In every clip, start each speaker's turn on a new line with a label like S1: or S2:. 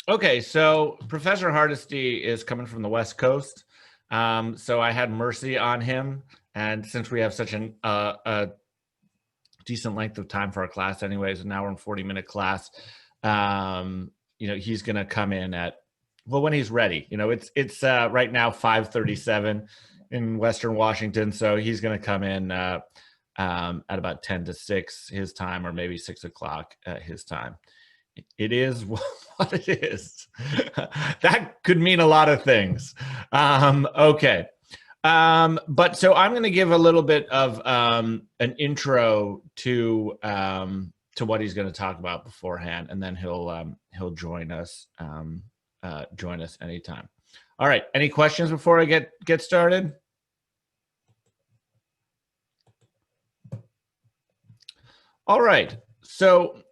S1: Okay, so Professor Hardesty is coming from the West Coast. So I had mercy on him. And since we have such a decent length of time for our class anyways, an hour and 40-minute class, he's going to come in when he's ready. It's right now 5:37 in Western Washington. So he's going to come in at about 10 to 6 his time, or maybe 6 o'clock his time. It is what it is. That could mean a lot of things. Okay. But so I'm going to give a little bit of an intro to what he's going to talk about beforehand, and then he'll join us anytime. All right. Any questions before I get started? All right. So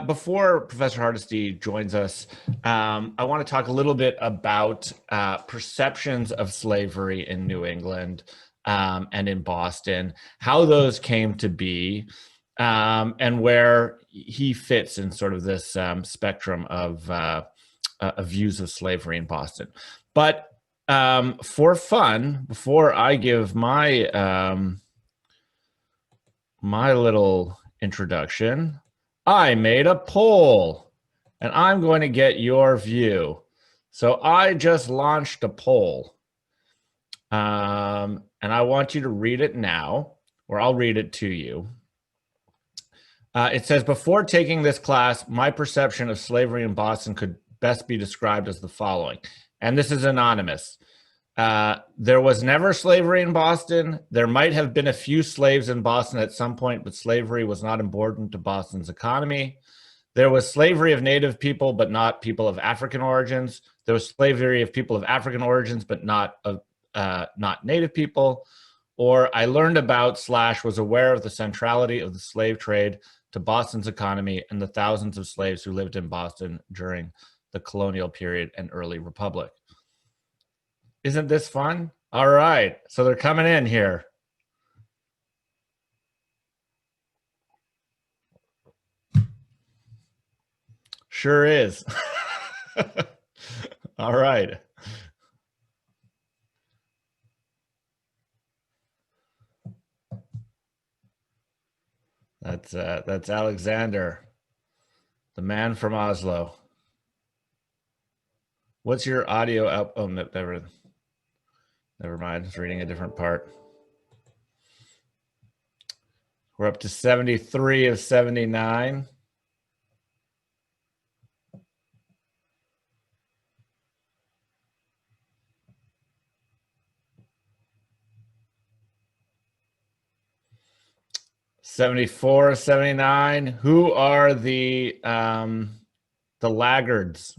S1: before Professor Hardesty joins us, I want to talk a little bit about perceptions of slavery in New England and in Boston, how those came to be, and where he fits in sort of this spectrum of views of slavery in Boston. But for fun, before I give my my little introduction, I made a poll, and I'm going to get your view. So I just launched a poll, and I want you to read it now, or I'll read it to you. It says, before taking this class, my perception of slavery in Boston could best be described as the following. And this is anonymous. There was never slavery in Boston. There might have been a few slaves in Boston at some point, but slavery was not important to Boston's economy. There was slavery of Native people, but not people of African origins. There was slavery of people of African origins, but not Native people. Or I learned about / was aware of the centrality of the slave trade to Boston's economy and the thousands of slaves who lived in Boston during the colonial period and early republic. Isn't this fun? All right, so they're coming in here. Sure is. All right. That's Alexander, the man from Oslo. What's your audio out? Oh, never mind. It's reading a different part. We're up to 73 of 79. '74 of 79. Who are the laggards?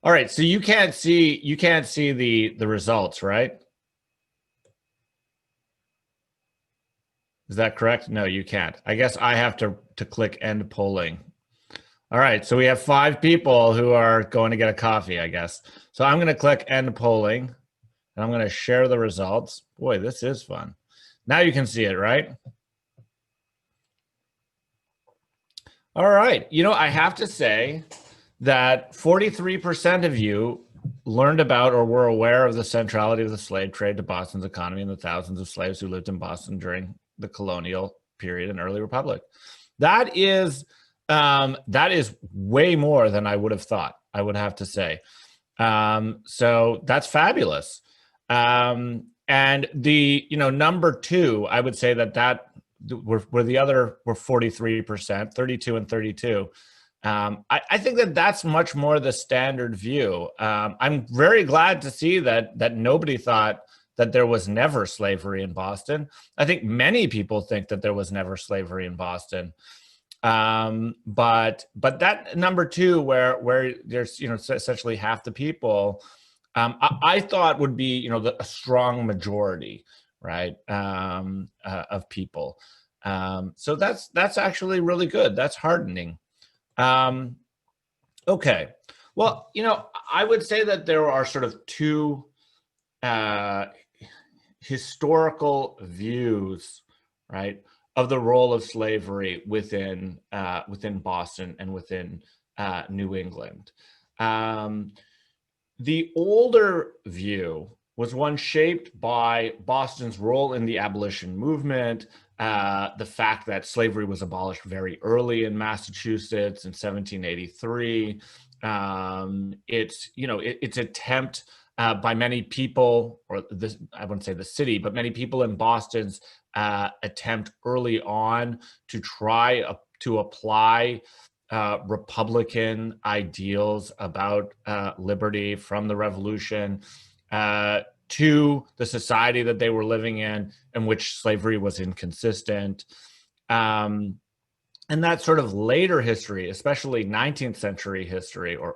S1: All right, so you can't see the results, right? Is that correct? No, you can't. I guess I have to click end polling. All right, so we have 5 people who are going to get a coffee, I guess. So I'm going to click end polling, and I'm going to share the results. Boy, this is fun. Now you can see it, right? All right. I have to say that 43% of you learned about or were aware of the centrality of the slave trade to Boston's economy and the thousands of slaves who lived in Boston during the colonial period and early republic. That is way more than I would have thought, I would have to say. So that's fabulous. And the number 2, I would say that were the other were 43%, 32 and 32. I think that's much more the standard view. I'm very glad to see that nobody thought that there was never slavery in Boston. I think many people think that there was never slavery in Boston. But that number 2, where there's essentially half the people, I thought would be a strong majority, right, of people. So that's actually really good. That's heartening. Okay, well, I would say that there are sort of 2 historical views, right, of the role of slavery within Boston and within New England. The older view was one shaped by Boston's role in the abolition movement, the fact that slavery was abolished very early in Massachusetts in 1783. Its attempt by many people, or this, I wouldn't say the city, but many people in Boston's attempt early on to try to apply Republican ideals about liberty from the Revolution to the society that they were living in which slavery was inconsistent. And that sort of later history, especially 19th century history, or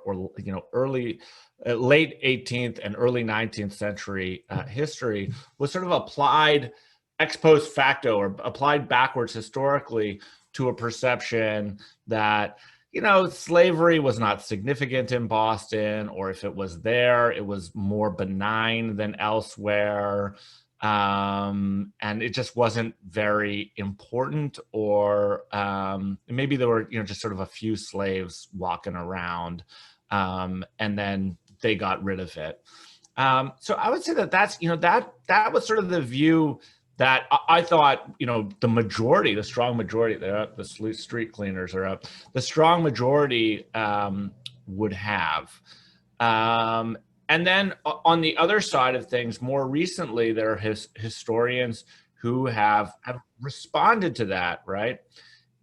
S1: early, late 18th and early 19th century history, was sort of applied ex post facto, or applied backwards historically, to a perception that slavery was not significant in Boston, or if it was there, it was more benign than elsewhere. And it just wasn't very important, or maybe there were, just sort of a few slaves walking around, and then they got rid of it. So I would say that was sort of the view that I thought, the majority, the strong majority, the street cleaners are up, the strong majority would have. And then on the other side of things, more recently, there are historians who have responded to that, right,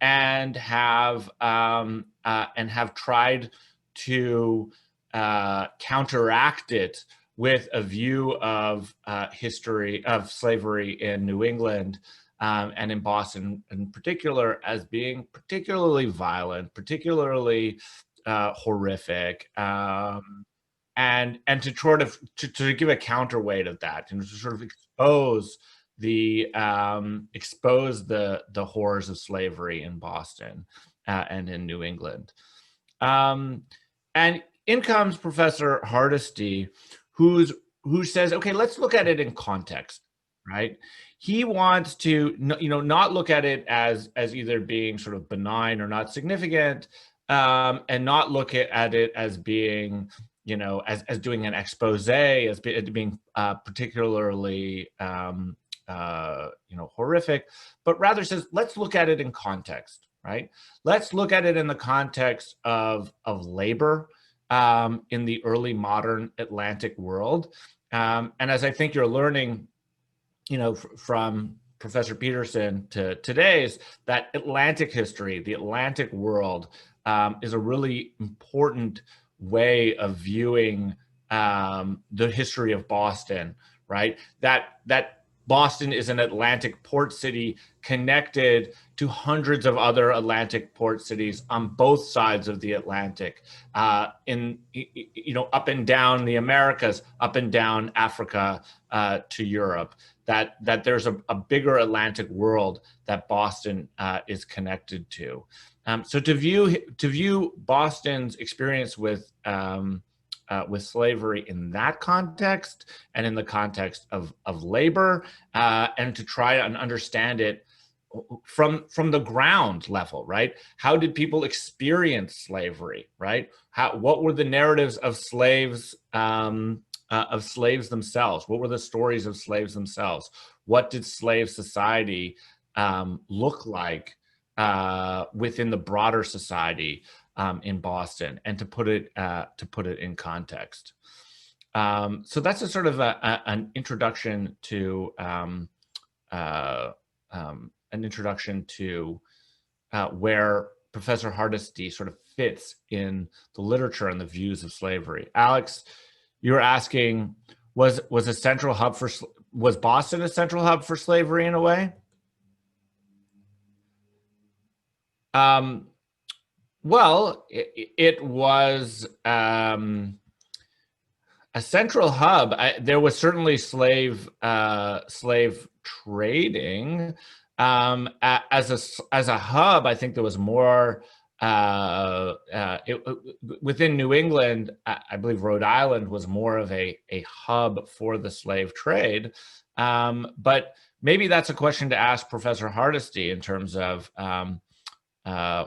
S1: and have tried to counteract it with a view of history of slavery in New England and in Boston in particular as being particularly violent, particularly horrific, and to sort of to give a counterweight of that, and to sort of expose the horrors of slavery in Boston and in New England. And in comes Professor Hardesty, who says, okay, let's look at it in context, right? He wants to, not look at it as either being sort of benign or not significant, and not look at it as being, as doing an expose, as being particularly, horrific, but rather says, let's look at it in context, right? Let's look at it in the context of labor, in the early modern Atlantic world. And as I think you're learning, from Professor Peterson to today's, that Atlantic history, the Atlantic world, is a really important way of viewing the history of Boston, right? That Boston is an Atlantic port city connected to hundreds of other Atlantic port cities on both sides of the Atlantic, up and down the Americas, up and down Africa to Europe. That there's a bigger Atlantic world that Boston is connected to. So to view Boston's experience with slavery in that context, and in the context of labor, and to try and understand it from the ground level, right? How did people experience slavery, right? What were the narratives of slaves themselves? What were the stories of slaves themselves? What did slave society look like within the broader society in Boston, and to put it in context. So that's a sort of an introduction to where Professor Hardesty sort of fits in the literature and the views of slavery. Alex, you're asking, was Boston a central hub for slavery in a way? Well, it was a central hub. There was certainly slave trading. As a hub, I think there was more within New England. I believe Rhode Island was more of a hub for the slave trade. But maybe that's a question to ask Professor Hardesty in terms of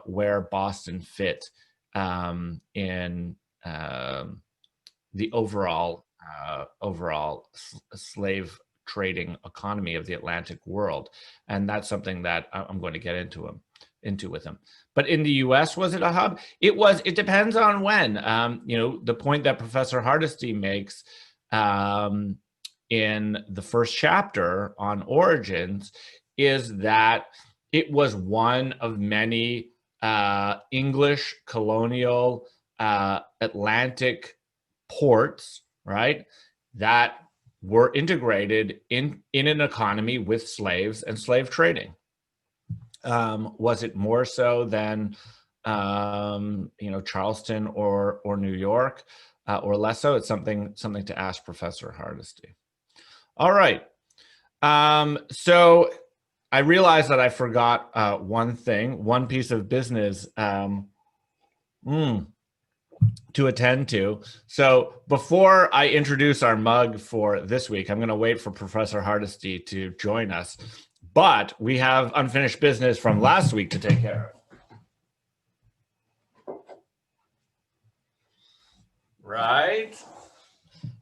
S1: where Boston fit in the overall slave trading economy of the Atlantic world, and that's something that I'm going to get into with him. But in the U.S., was it a hub? It was. It depends on when. The point that Professor Hardesty makes in the first chapter on origins is that it was one of many English colonial Atlantic ports, right, that were integrated in an economy with slaves and slave trading. Was it more so than Charleston or New York, or less so? It's something to ask Professor Hardesty. All right. So I realized that I forgot one piece of business to attend to. So before I introduce our mug for this week, I'm going to wait for Professor Hardesty to join us. But we have unfinished business from last week to take care of. Right?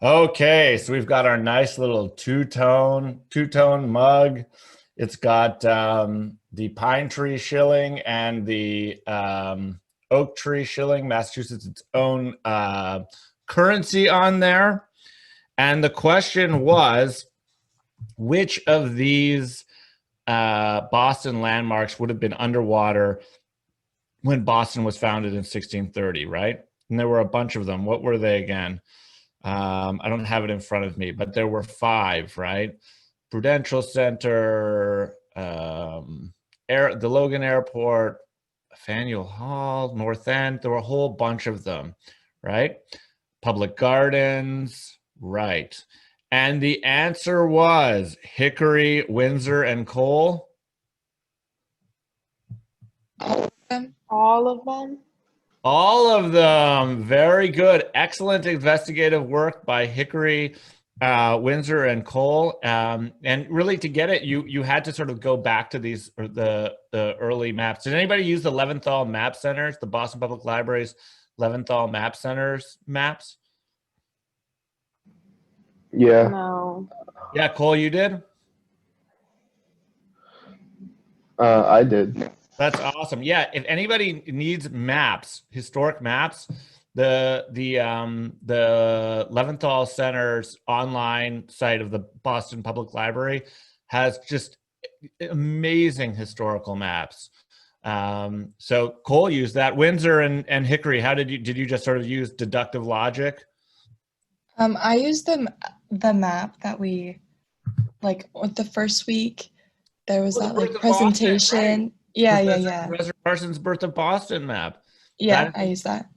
S1: Okay, so we've got our nice little two-tone mug. It's got the pine tree shilling and the oak tree shilling. Massachusetts, its own currency on there. And the question was, which of these Boston landmarks would have been underwater when Boston was founded in 1630, right? And there were a bunch of them. What were they again? I don't have it in front of me, but there were 5, right? Prudential Center, the Logan Airport, Faneuil Hall, North End. There were a whole bunch of them, right? Public Gardens, right. And the answer was Hickory, Windsor, and Cole.
S2: All of them?
S1: All of them. Very good. Excellent investigative work by Hickory, Windsor, and Cole. And really, to get it, you had to sort of go back to these, or the early maps. Did anybody use the Leventhal Map Centers, the Boston Public Library's Leventhal Map Centers maps?
S3: Yeah.
S2: No.
S1: Yeah, Cole, you did?
S3: I did.
S1: That's awesome. Yeah, if anybody needs maps, historic maps, the Leventhal Center's online site of the Boston Public Library has just amazing historical maps. So Cole used that. Windsor and Hickory, how did you just sort of use deductive logic?
S4: I used the map that we, like, the first week, there was that like presentation.
S1: Boston, right?
S4: Yeah.
S1: Professor Parsons' Birth of Boston map.
S4: Yeah, I used that.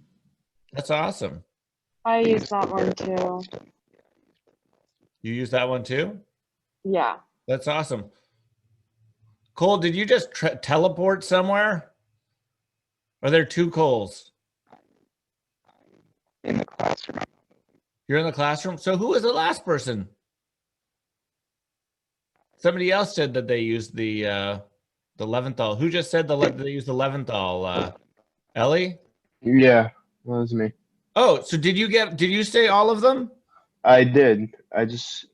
S1: That's awesome.
S2: I used that one too.
S1: You used that one too?
S2: Yeah.
S1: That's awesome. Cole, did you just teleport somewhere? Are there 2 Coles?
S3: In the classroom.
S1: You're in the classroom? So who was the last person? Somebody else said that they used the Leventhal. Who just said they used the Leventhal? Ellie?
S3: Yeah, that was me.
S1: Oh, so did you say all of them?
S3: I did. I just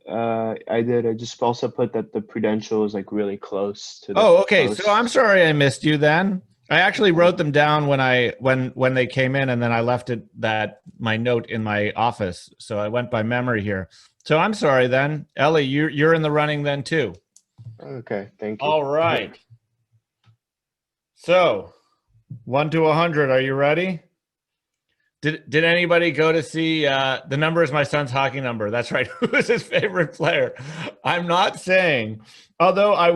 S3: also put that the Prudential is like really close to the
S1: okay.
S3: coast.
S1: So I'm sorry I missed you then. I actually wrote them down when they came in, and then I left my note in my office. So I went by memory here. So I'm sorry then. Ellie, you're in the running then too.
S3: Okay, thank you.
S1: All right. So 1 to 100, are you ready? Did anybody go to see the number is my son's hockey number? That's right. Who is his favorite player? I'm not saying, although I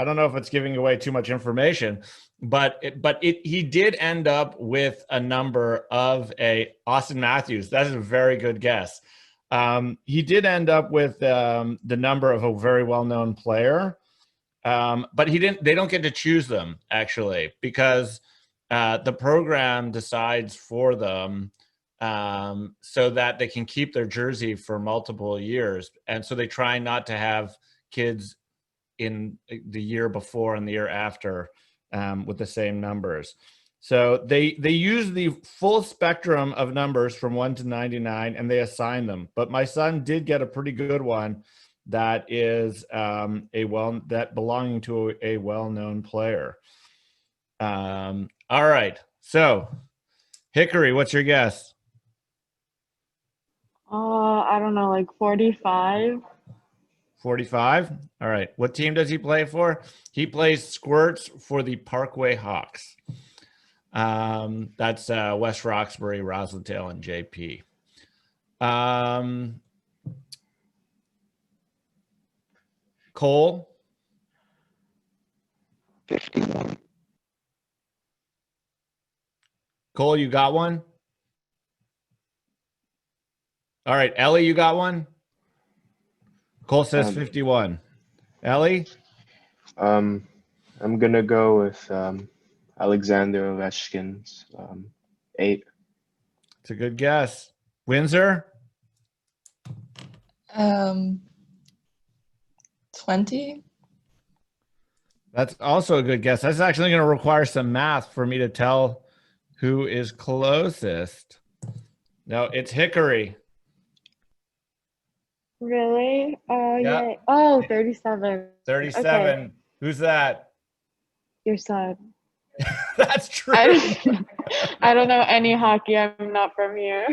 S1: don't know if it's giving away too much information, but he did end up with a number of a Austin Matthews. That is a very good guess. He did end up with the number of a very well-known player, but they don't get to choose them actually, because the program decides for them so that they can keep their jersey for multiple years. And so they try not to have kids in the year before and the year after with the same numbers. So they use the full spectrum of numbers from 1 to 99 and they assign them. But my son did get a pretty good one that is belonging to a well-known player. All right. So Hickory, what's your guess?
S2: I don't know, like 45.
S1: 45. All right. What team does he play for? He plays squirts for the Parkway Hawks. That's West Roxbury, Roslindale, and JP. Cole?
S5: 51.
S1: Cole, you got one? All right. Ellie, you got one? Cole says 51. Ellie?
S3: I'm gonna go with Alexander Ovechkin's 8.
S1: It's a good guess. Windsor?
S4: 20.
S1: That's also a good guess. That's actually going to require some math for me to tell who is closest. No, it's Hickory.
S2: Really? Oh,
S1: Yep.
S2: yay. Oh, 37.
S1: 37.
S2: Okay.
S1: Who's that?
S2: Your son.
S1: That's true.
S2: I don't know any hockey. I'm not from here.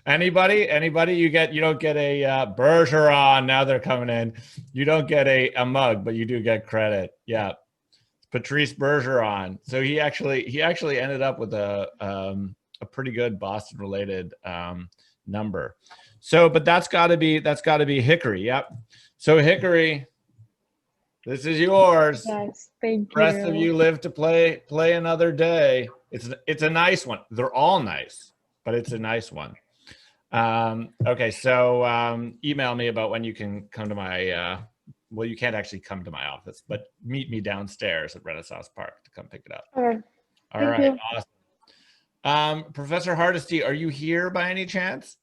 S1: Anybody? You don't get a Bergeron. Now they're coming in. You don't get a mug, but you do get credit. Yeah. Patrice Bergeron. So he actually ended up with a pretty good Boston related number. So, but that's got to be Hickory. Yep. So Hickory, this is yours.
S2: Yes, thank you.
S1: The rest of you live to play another day. It's a nice one. They're all nice, but it's a nice one. Okay, so email me about when you can come to my well, you can't actually come to my office, but meet me downstairs at Renaissance Park to come pick it up.
S2: Okay.
S1: All
S2: Thank
S1: right,
S2: you.
S1: awesome. Professor Hardesty, are you here by any chance?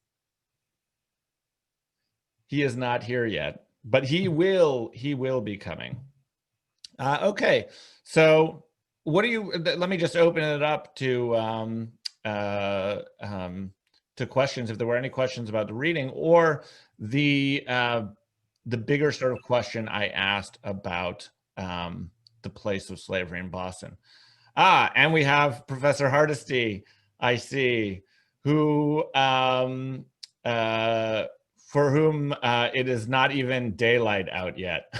S1: He is not here yet, but he will be coming. Okay, so what do you? Let me just open it up to questions, if there were any questions about the reading or the bigger sort of question I asked about the place of slavery in Boston. And we have Professor Hardesty, I see, who for whom it is not even daylight out yet.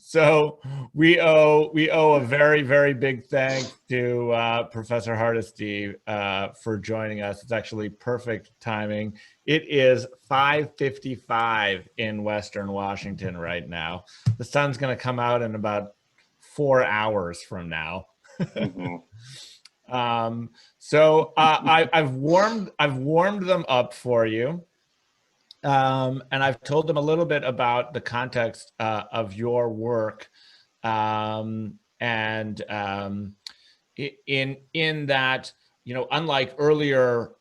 S1: So we owe a very, very big thanks to Professor Hardesty for joining us. It's actually perfect timing. It is 5:55 in Western Washington right now. The sun's going to come out in about 4 hours from now.
S5: Mm-hmm.
S1: So I've warmed them up for you. And I've told them a little bit about the context of your work, and in that, you know, unlike earlier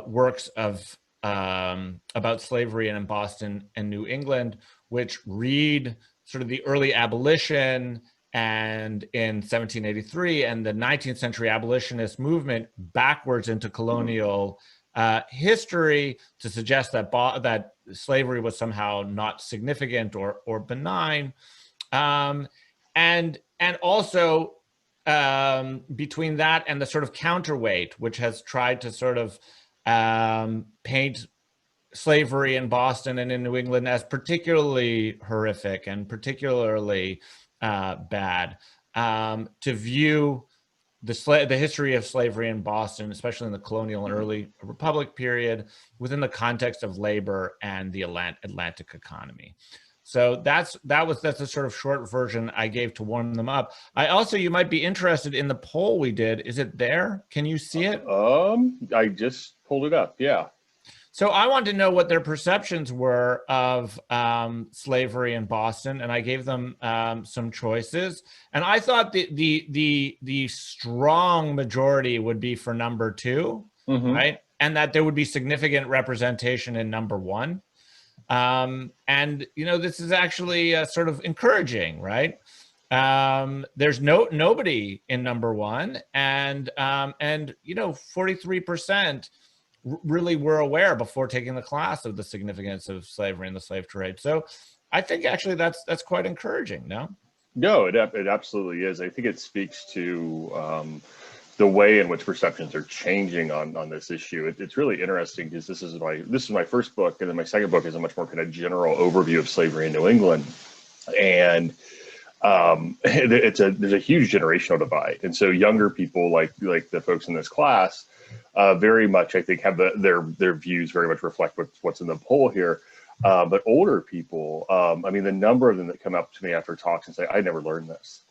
S1: works of about slavery in Boston and New England, which read sort of the early abolition and in 1783 and the 19th century abolitionist movement backwards into colonial history to suggest that that slavery was somehow not significant or benign, and also between that and the sort of counterweight, which has tried to sort of paint slavery in Boston and in New England as particularly horrific and particularly bad, to view the history of slavery in Boston, especially in the colonial and early Republic period, within the context of labor and the Atlantic economy. So that's a sort of short version I gave to warm them up. I also, you might be interested in the poll we did. Is it there? Can you see it?
S5: I just pulled it up. Yeah.
S1: So I want to know what their perceptions were of slavery in Boston, and I gave them some choices. And I thought the strong majority would be for number 2,
S5: Mm-hmm.
S1: right? And that there would be significant representation in number 1. And you know, this is actually sort of encouraging, right? There's nobody in number one, and 43% really were aware before taking the class of the significance of slavery and the slave trade. So I think actually that's quite encouraging.
S5: No, it absolutely is. I think it speaks to the way in which perceptions are changing on this issue. It's really interesting because this is my first book, and then my second book is a much more kind of general overview of slavery in New England, and there's a huge generational divide, and so younger people like the folks in this class very much, I think, have their views very much reflect what's in the poll here. But older people, I mean, the number of them that come up to me after talks and say, "I never learned this,"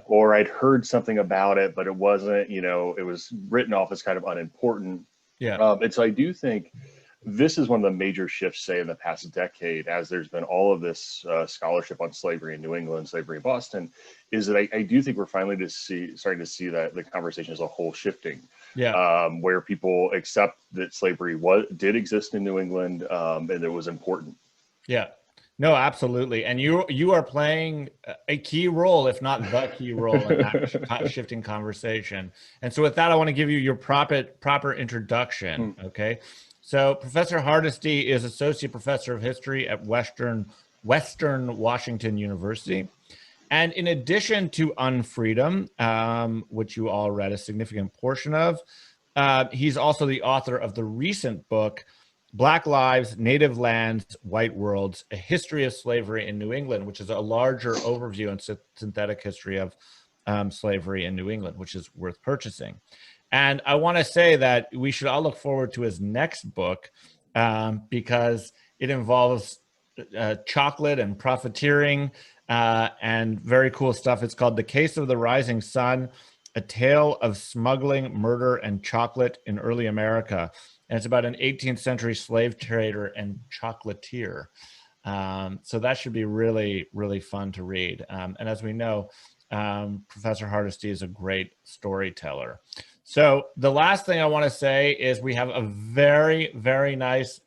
S5: or "I'd heard something about it, but it wasn't, it was written off as kind of unimportant." And so I do think this is one of the major shifts, say, in the past decade, as there's been all of this scholarship on slavery in New England, slavery in Boston, is that I do think we're finally starting to see that the conversation as a whole shifting, where people accept that slavery did exist in New England, and it was important.
S1: Yeah, no, absolutely. And you are playing a key role, if not the key role, in that shifting conversation. And so with that, I want to give you your proper introduction, okay? So Professor Hardesty is Associate Professor of History at Western Washington University. And in addition to Unfreedom, which you all read a significant portion of, he's also the author of the recent book, Black Lives, Native Lands, White Worlds, A History of Slavery in New England, which is a larger overview and synthetic history of slavery in New England, which is worth purchasing. And I want to say that we should all look forward to his next book because it involves chocolate and profiteering and very cool stuff. It's called The Case of the Rising Sun, A Tale of Smuggling, Murder, and Chocolate in Early America. And it's about an 18th century slave trader and chocolatier. So that should be really, really fun to read. And as we know, Professor Hardesty is a great storyteller. So the last thing I want to say is we have a very, very nice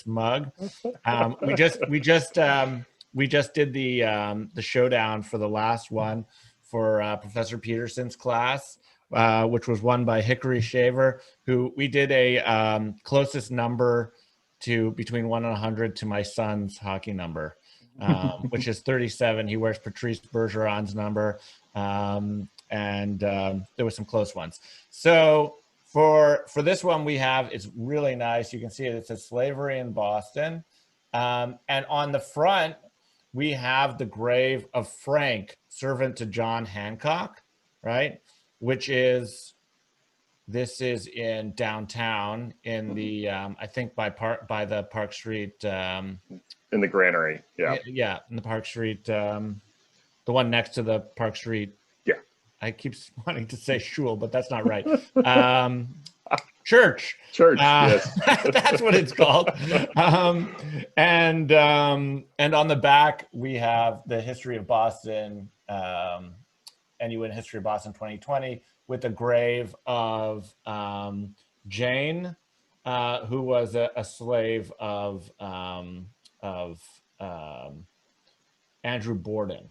S1: mug. We just did the showdown for the last one for Professor Peterson's class, which was won by Hickory Shaver, who we did a closest number to between 1 and 100 to my son's hockey number, which is 37. He wears Patrice Bergeron's number, and there were some close ones. So for this one we have, it's really nice. You can see it. It says Slavery in Boston, and on the front we have the grave of Frank, servant to John Hancock, right? This is in downtown in the I think by the Park Street
S5: in the granary,
S1: in the Park Street, the one next to the Park Street. I keep wanting to say shul, but that's not right. Church,
S5: yes.
S1: That's what it's called. And on the back we have the history of Boston, NUN History of Boston 2020, with the grave of Jane, who was a slave of Andrew Borden,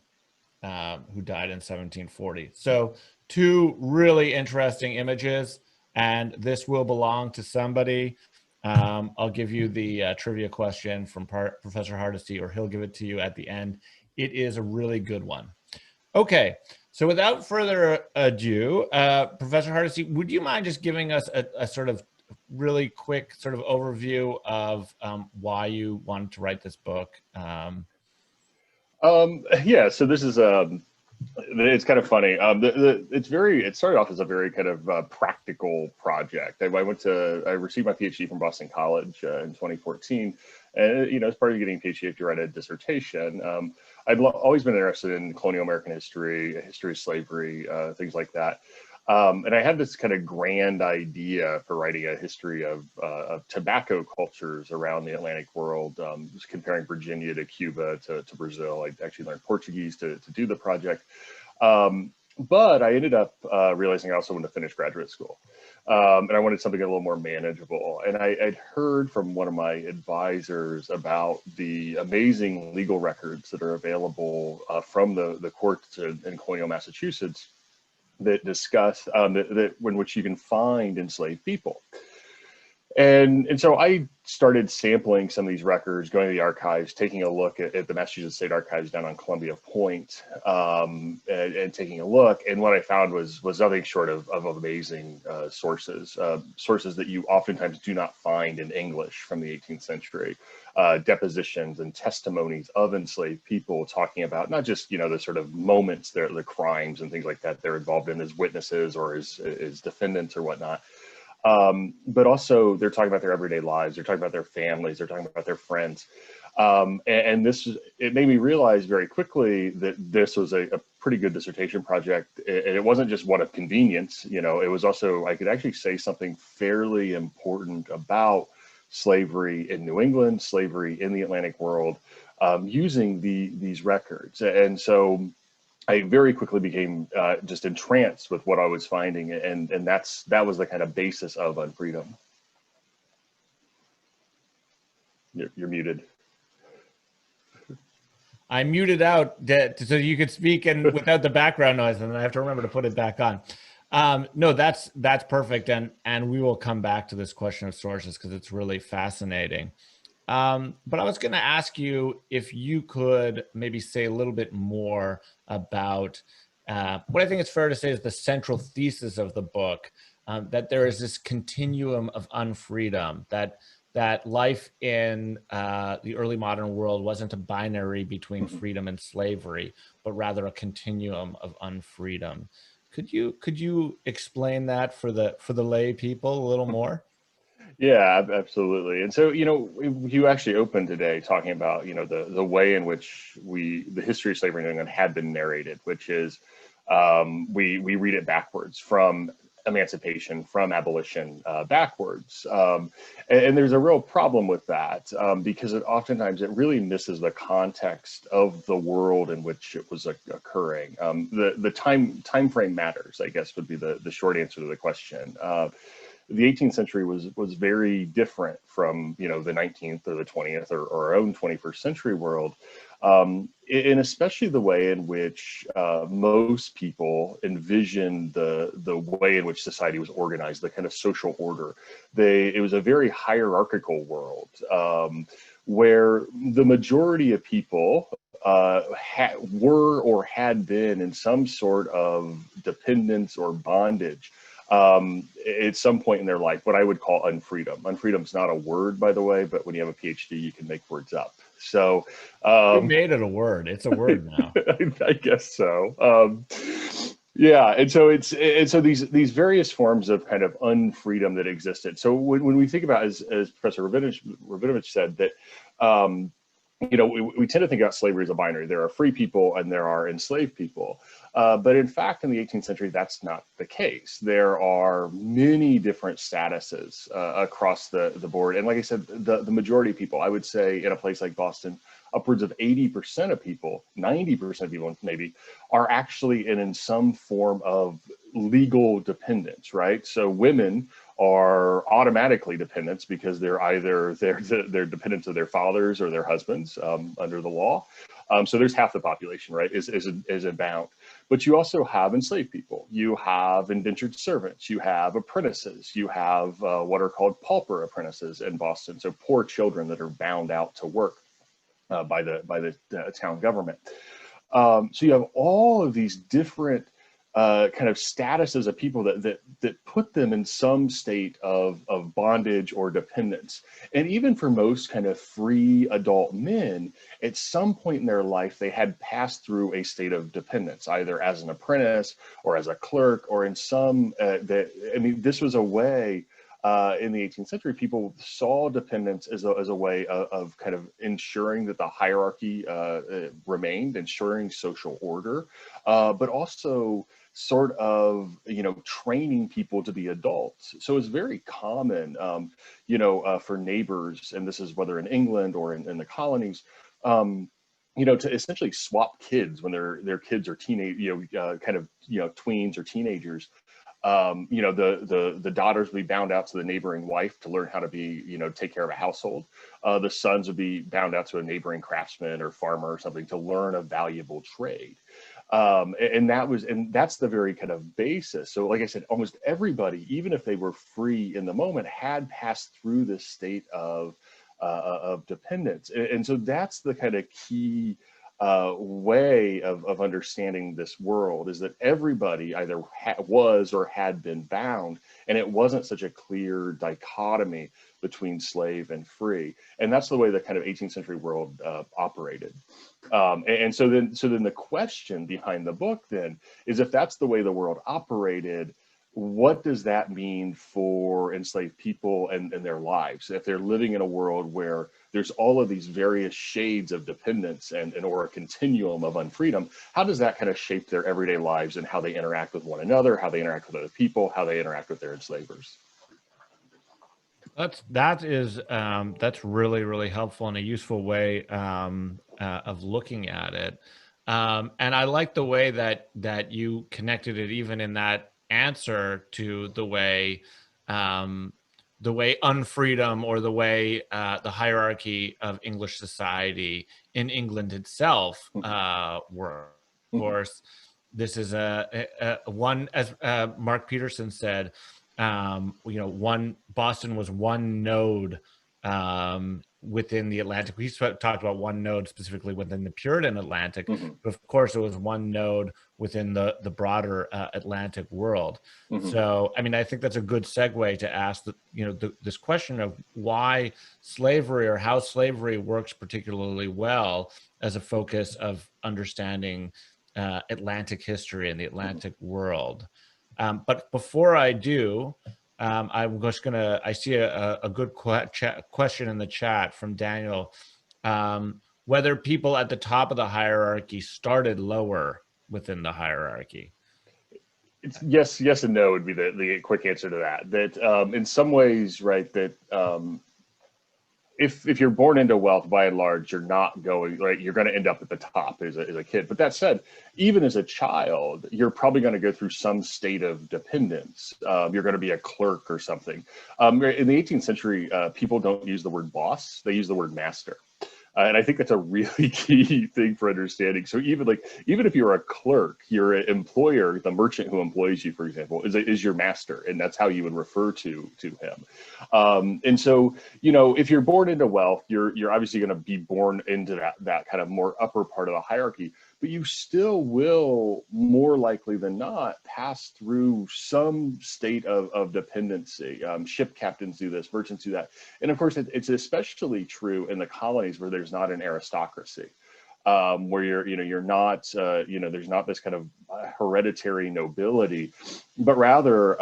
S1: who died in 1740. So two really interesting images, and this will belong to somebody. I'll give you the trivia question from Professor Hardesty, or he'll give it to you at the end. It is a really good one. Okay, so without further ado, Professor Hardesty, would you mind just giving us a sort of really quick sort of overview of why you wanted to write this book?
S5: Yeah, so this is it's kind of funny. It started off as a very kind of practical project. I received my PhD from Boston College in 2014, and as part of getting a PhD, you have to write a dissertation. I've always been interested in colonial American history, history of slavery, things like that. And I had this kind of grand idea for writing a history of tobacco cultures around the Atlantic world, just comparing Virginia to Cuba to Brazil. I actually learned Portuguese to do the project. But I ended up realizing I also wanted to finish graduate school. And I wanted something a little more manageable. And I'd heard from one of my advisors about the amazing legal records that are available from the courts in colonial Massachusetts that discuss in which you can find enslaved people. And so I started sampling some of these records, going to the archives, taking a look at the Massachusetts State Archives down on Columbia Point, and taking a look. And what I found was nothing short of amazing sources, sources that you oftentimes do not find in English from the 18th century, depositions and testimonies of enslaved people talking about not just, you know, the sort of moments, the crimes and things like that they're involved in as witnesses or as defendants or whatnot. But also they're talking about their everyday lives, they're talking about their families, they're talking about their friends. And it made me realize very quickly that this was a pretty good dissertation project. And it wasn't just one of convenience, you know, it was also, I could actually say something fairly important about slavery in New England, slavery in the Atlantic world, using these records. And so I very quickly became just entranced with what I was finding, and that was the kind of basis of Unfreedom. You're muted.
S1: I muted out so you could speak and without the background noise, and then I have to remember to put it back on. No, that's perfect, and we will come back to this question of sources because it's really fascinating. But I was going to ask you if you could maybe say a little bit more about what I think it's fair to say is the central thesis of the book, that there is this continuum of unfreedom, that life in the early modern world wasn't a binary between freedom and slavery, but rather a continuum of unfreedom. Could you explain that for the lay people a little more?
S5: Yeah, absolutely. And so, you know, you actually opened today talking about, you know, the way in which the history of slavery in England had been narrated, which is we read it backwards from emancipation, from abolition backwards. And there's a real problem with that because oftentimes it really misses the context of the world in which it was occurring. The time frame matters, I guess, would be the short answer to the question. The 18th century was very different from, you know, the 19th or the 20th or our own 21st century world, and especially the way in which most people envisioned the way in which society was organized, the kind of social order. It was a very hierarchical world where the majority of people were or had been in some sort of dependence or bondage at some point in their life, what I would call unfreedom. Unfreedom's not a word, by the way, but when you have a PhD, you can make words up. So
S1: you made it a word. It's a word now.
S5: I guess so. Yeah, and so so these various forms of kind of unfreedom that existed. So when we think about, as Professor Rabinovich said, that you know, we tend to think about slavery as a binary. There are free people and there are enslaved people. But in fact, in the 18th century, that's not the case. There are many different statuses across the board. And like I said, the majority of people, I would say in a place like Boston, upwards of 80% of people, 90% of people maybe, are actually in some form of legal dependence, right? So women are automatically dependents because they're either they're dependents of their fathers or their husbands under the law. So there's half the population, right, is bound. But you also have enslaved people. You have indentured servants. You have apprentices. You have what are called pauper apprentices in Boston. So poor children that are bound out to work by the town government. So you have all of these different kind of statuses of people that put them in some state of bondage or dependence. And even for most kind of free adult men, at some point in their life, they had passed through a state of dependence, either as an apprentice or as a clerk or in some, this was a way in the 18th century, people saw dependence as a way of kind of ensuring that the hierarchy remained, ensuring social order, but also sort of, you know, training people to be adults. So it's very common, you know, for neighbors, and this is whether in England or in the colonies, to essentially swap kids when their kids are teenage, kind of, tweens or teenagers. The daughters would be bound out to the neighboring wife to learn how to be, take care of a household. The sons would be bound out to a neighboring craftsman or farmer or something to learn a valuable trade. And that's the very kind of basis. So like I said, almost everybody, even if they were free in the moment, had passed through this state of dependence. And so that's the kind of key way of understanding this world, is that everybody either was or had been bound, and it wasn't such a clear dichotomy between slave and free. And that's the way the kind of 18th century world operated. And so then the question behind the book then is, if that's the way the world operated, what does that mean for enslaved people and their lives? If they're living in a world where there's all of these various shades of dependence or a continuum of unfreedom, how does that kind of shape their everyday lives and how they interact with one another, how they interact with other people, how they interact with their enslavers?
S1: That's really, really helpful and a useful way of looking at it. And I like the way that you connected it, even in that answer, to the way unfreedom, or the way the hierarchy of English society in England itself were. Of course, this is a one, as Mark Peterson said, Boston was one node within the Atlantic. We talked about one node specifically within the Puritan Atlantic, but of course it was one node within the broader Atlantic world. So, I mean, I think that's a good segue to ask this question of why slavery, or how slavery works particularly well as a focus of understanding Atlantic history and the Atlantic world. But before I do, I'm just gonna, I see a good question in the chat from Daniel, whether people at the top of the hierarchy started lower within the hierarchy.
S5: It's yes and no would be the quick answer to that. That in some ways, right, that if you're born into wealth, by and large, you're not going, right, you're going to end up at the top as a kid. But that said, even as a child, you're probably going to go through some state of dependence. You're going to be a clerk or something. In the 18th century, people don't use the word boss, they use the word master. And I think that's a really key thing for understanding. So even if you're a clerk, your employer, the merchant who employs you, for example, is your master, and that's how you would refer to him. And so, if you're born into wealth, you're obviously going to be born into that kind of more upper part of the hierarchy, but you still will, more likely than not, pass through some state of dependency. Ship captains do this, merchants do that. And of course, it's especially true in the colonies where there's not an aristocracy, where you're not, there's not this kind of hereditary nobility, but rather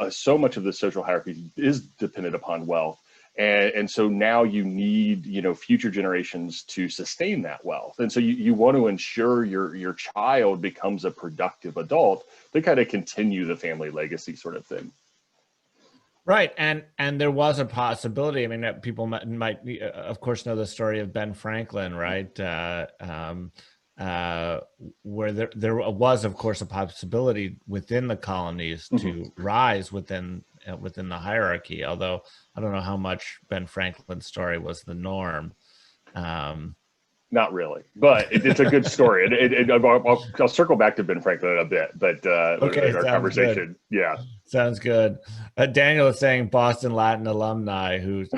S5: so much of the social hierarchy is dependent upon wealth. And so now you need, future generations to sustain that wealth. And so you want to ensure your child becomes a productive adult to kind of continue the family legacy sort of thing.
S1: Right. And there was a possibility. I mean, people might of course, know the story of Ben Franklin, right? Where there was, of course, a possibility within the colonies to rise within the hierarchy, although I don't know how much Ben Franklin's story was the norm.
S5: Not really, but it's a good story. And I'll circle back to Ben Franklin in a bit, but
S1: okay,
S5: our conversation,
S1: good.
S5: Yeah.
S1: Sounds good. Daniel is saying Boston Latin alumni, he's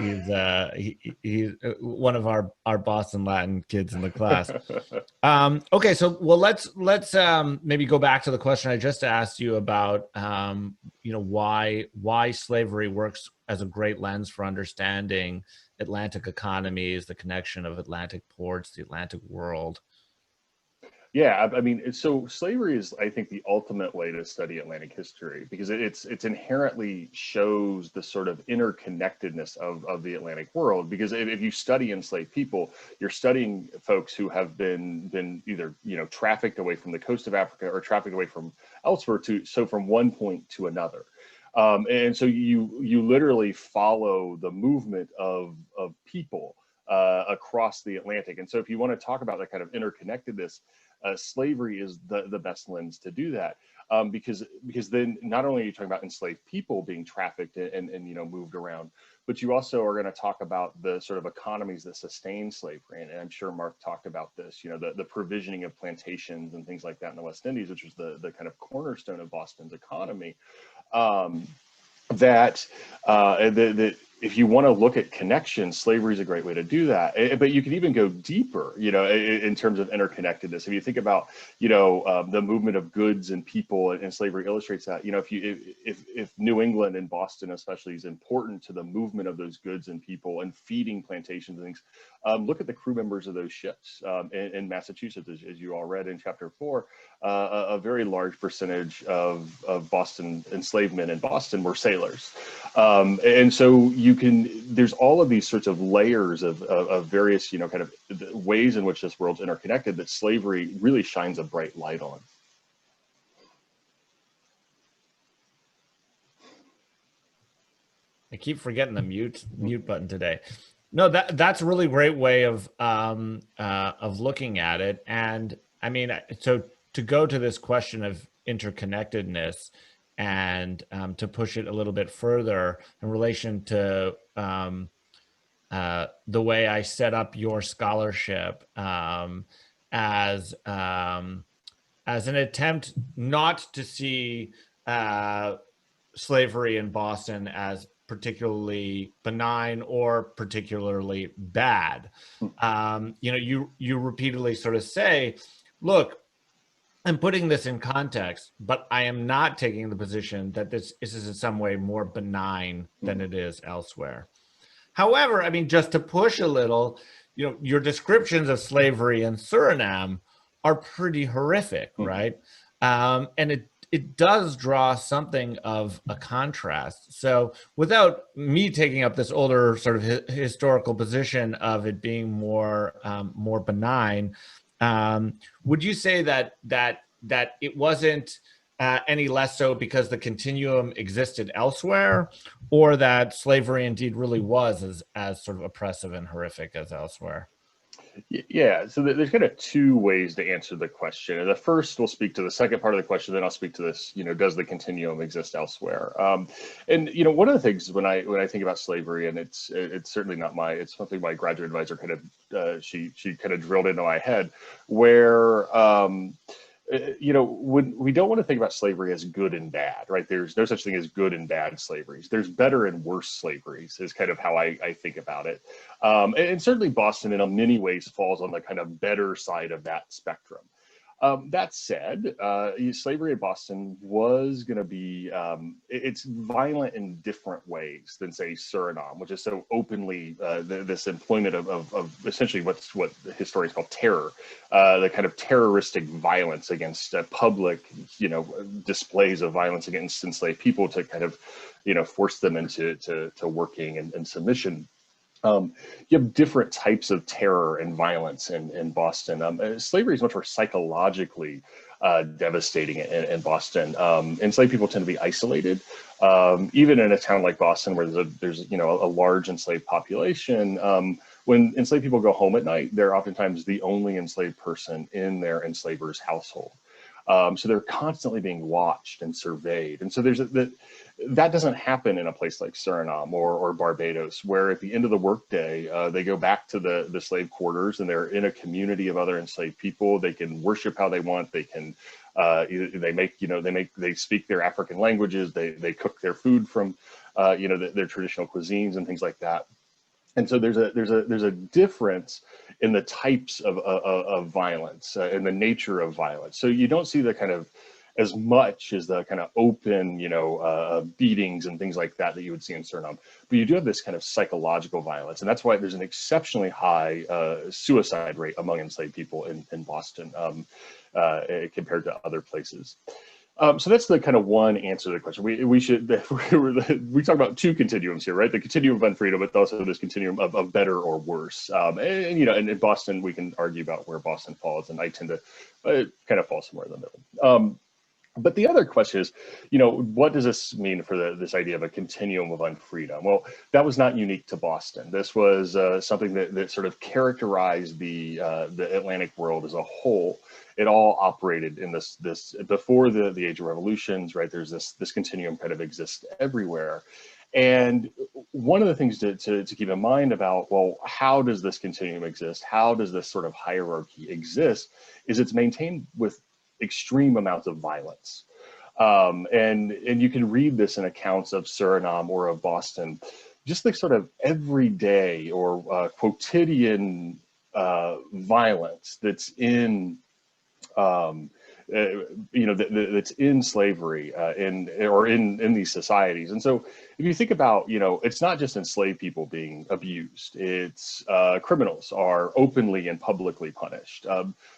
S1: one of our Boston Latin kids in the class. Okay, so let's maybe go back to the question I just asked you about, why slavery works as a great lens for understanding Atlantic economies, the connection of Atlantic ports, the Atlantic world.
S5: Yeah, I mean, so slavery is, I think, the ultimate way to study Atlantic history, because it's inherently shows the sort of interconnectedness of the Atlantic world. Because if you study enslaved people, you're studying folks who have been either trafficked away from the coast of Africa or trafficked away from elsewhere from one point to another. And so you literally follow the movement of people across the Atlantic. And so if you want to talk about that kind of interconnectedness, slavery is the best lens to do that. Because then not only are you talking about enslaved people being trafficked and you know, moved around, but you also are going to talk about the sort of economies that sustain slavery. And I'm sure Mark talked about this, you know, the provisioning of plantations and things like that in the West Indies, which was the kind of cornerstone of Boston's economy. That if you want to look at connections, slavery is a great way to do that. But you can even go deeper, you know, in terms of interconnectedness. If you think about, you know, the movement of goods and people, and slavery illustrates that. You know, if New England and Boston especially is important to the movement of those goods and people and feeding plantations and things, look at the crew members of those ships in Massachusetts, as you all read in chapter 4. A very large percentage of Boston enslavement in Boston were sailors, and so there's all of these sorts of layers of various, you know, kind of ways in which this world's interconnected that slavery really shines a bright light on.
S1: I keep forgetting the mute button today. No, that's a really great way of looking at it. And I mean, so to go to this question of interconnectedness and to push it a little bit further in relation to the way I set up your scholarship as an attempt not to see slavery in Boston as particularly benign or particularly bad. You know, you repeatedly sort of say, look, I'm putting this in context, but I am not taking the position that this is in some way more benign than it is elsewhere. However, I mean, just to push a little, you know, your descriptions of slavery in Suriname are pretty horrific, right? And it does draw something of a contrast. So without me taking up this older sort of historical position of it being more benign, would you say that it wasn't any less so because the continuum existed elsewhere, or that slavery indeed really was as sort of oppressive and horrific as elsewhere?
S5: Yeah, so there's kind of two ways to answer the question. And the first will speak to the second part of the question, then I'll speak to this, you know, does the continuum exist elsewhere? And, you know, one of the things when I think about slavery, and it's certainly not it's something my graduate advisor kind of, she kind of drilled into my head, where, you know, when we don't want to think about slavery as good and bad, right? There's no such thing as good and bad slaveries. There's better and worse slaveries is kind of how I think about it. And certainly Boston in many ways falls on the kind of better side of that spectrum. That said, slavery in Boston was going to be, it's violent in different ways than, say, Suriname, which is so openly this employment of essentially what historians call terror, the kind of terroristic violence against public, you know, displays of violence against enslaved people to kind of, you know, force them into working and submission. You have different types of terror and violence in Boston. Slavery is much more psychologically devastating in Boston. Enslaved people tend to be isolated, even in a town like Boston, where there's you know, a large enslaved population. When enslaved people go home at night, they're oftentimes the only enslaved person in their enslaver's household. So they're constantly being watched and surveyed. And so that doesn't happen in a place like Suriname or Barbados, where at the end of the workday, they go back to the slave quarters and they're in a community of other enslaved people. They can worship how they want. They can, they speak their African languages. They cook their food from, their traditional cuisines and things like that. And so there's a difference in the types of violence and the nature of violence. So you don't see the kind of as much as the kind of open, beatings and things like that you would see in Suriname. But you do have this kind of psychological violence. And that's why there's an exceptionally high suicide rate among enslaved people in Boston compared to other places. So that's the kind of one answer to the question. We talk about two continuums here, right? The continuum of unfreedom, but also this continuum of better or worse. And in Boston, we can argue about where Boston falls, and I tend to kind of fall somewhere in the middle. But the other question is, what does this mean for this idea of a continuum of unfreedom? Well, that was not unique to Boston. This was something that sort of characterized the Atlantic world as a whole. It all operated in this before the Age of Revolutions, right? There's this continuum kind of exists everywhere. And one of the things to keep in mind about, well, how does this continuum exist? How does this sort of hierarchy exist? Is it's maintained with extreme amounts of violence. And you can read this in accounts of Suriname or of Boston, just the sort of everyday or quotidian violence that's in that's in slavery or in these societies. And so if you think about, it's not just enslaved people being abused, it's criminals are openly and publicly punished.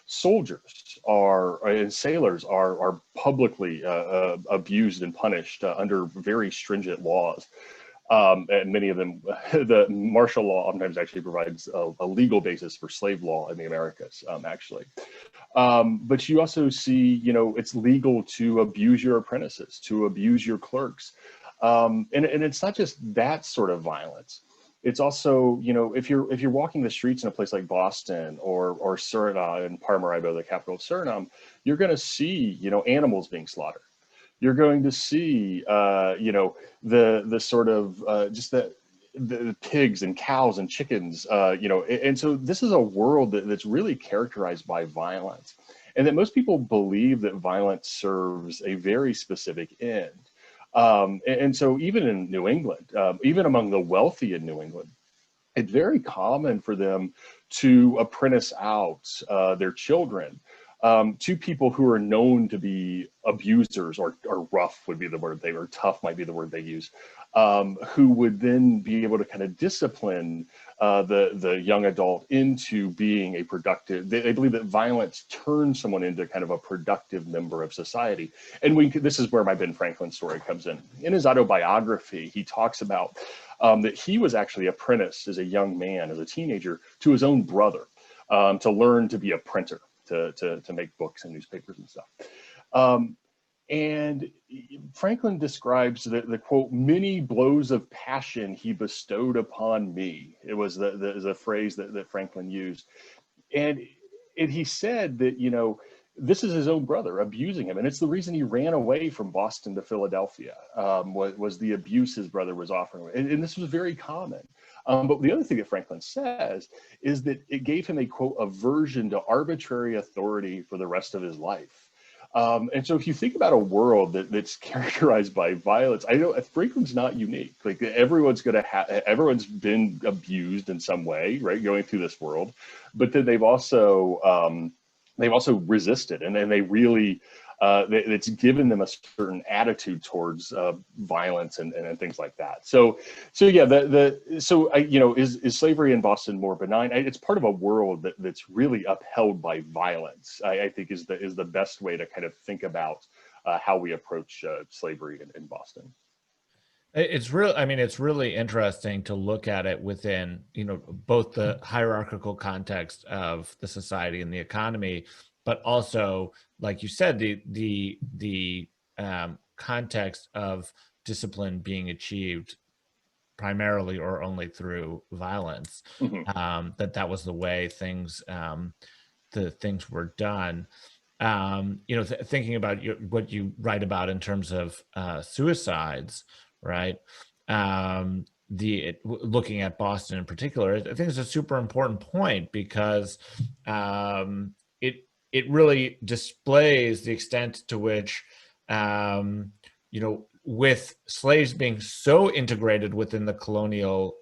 S5: Soldiers and sailors are publicly abused and punished under very stringent laws. And many of them, the martial law oftentimes actually provides a legal basis for slave law in the Americas, actually. But you also see, it's legal to abuse your apprentices, to abuse your clerks. And it's not just that sort of violence. It's also, if you're walking the streets in a place like Boston or Suriname and Paramaribo, the capital of Suriname, you're going to see, animals being slaughtered. You're going to see, the sort of just the pigs and cows and chickens, and so this is a world that's really characterized by violence, and that most people believe that violence serves a very specific end. And so even in New England, even among the wealthy in New England, it's very common for them to apprentice out their children to people who are known to be abusers, or rough would be the word or tough might be the word they use, who would then be able to kind of discipline the young adult into being a productive. They believe that violence turns someone into kind of a productive member of society. And this is where my Ben Franklin story comes in. In his autobiography, he talks about that he was actually apprenticed as a young man, as a teenager, to his own brother to learn to be a printer. To make books and newspapers and stuff. And Franklin describes the quote, many blows of passion he bestowed upon me. It was the phrase that Franklin used. And he said that, this is his own brother abusing him. And it's the reason he ran away from Boston to Philadelphia, was the abuse his brother was offering. And this was very common. But the other thing that Franklin says is that it gave him a, quote, aversion to arbitrary authority for the rest of his life. And so if you think about a world that's characterized by violence, I know Franklin's not unique. Like everyone's been abused in some way, right? Going through this world, but then they've also resisted, and then they really, it's given them a certain attitude towards violence and things like that. So yeah, is slavery in Boston more benign? It's part of a world that's really upheld by violence. I think is the best way to kind of think about how we approach slavery in Boston.
S1: It's really interesting to look at it within, both the hierarchical context of the society and the economy, but also, like you said, the context of discipline being achieved primarily or only through violence. Mm-hmm. That was the way things were done. Thinking about what you write about in terms of suicides, right? Looking at Boston in particular, I think it's a super important point because it really displays the extent to which, with slaves being so integrated within the colonial